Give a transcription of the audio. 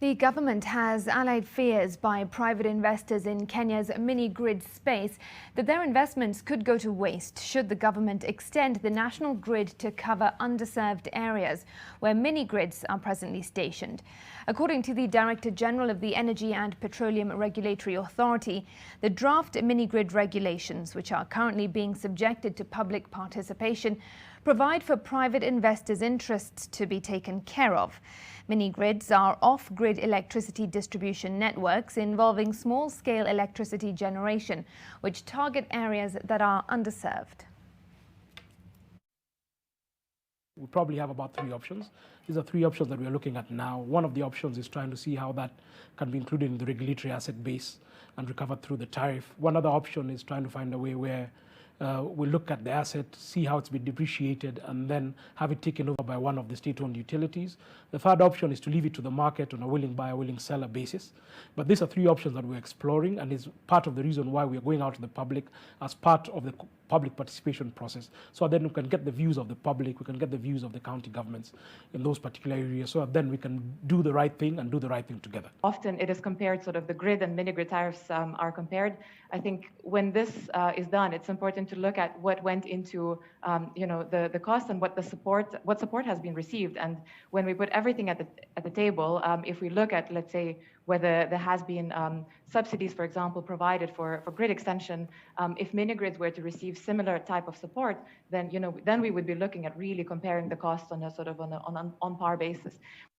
The government has allayed fears by private investors in Kenya's mini-grid space that their investments could go to waste should the government extend the national grid to cover underserved areas where mini-grids are presently stationed. According to the Director General of the Energy and Petroleum Regulatory Authority, the draft mini-grid regulations, which are currently being subjected to public participation, provide for private investors' interests to be taken care of. Mini-grids are off-grid electricity distribution networks involving small-scale electricity generation, which target areas that are underserved. We probably have about 3 options. These are 3 options that we are looking at now. One of the options is trying to see how that can be included in the regulatory asset base and recovered through the tariff. One other option is trying to find a way where we look at the asset, see how it's been depreciated, and then have it taken over by one of the state-owned utilities. The third option is to leave it to the market on a willing buyer, willing seller basis. But these are 3 options that we're exploring, and is part of the reason why we are going out to the public as part of the public participation process. So then we can get the views of the public, we can get the views of the county governments in those particular areas, so then we can do the right thing and do the right thing together. Often it is compared, sort of the grid and mini-grid tariffs are compared. I think when this is done, it's important to look at what went into the cost and what support has been received. And when we put everything at the table, if we look at, let's say, whether there has been subsidies, for example, provided for grid extension, if mini-grids were to receive similar type of support, then we would be looking at really comparing the costs on a sort of on par basis.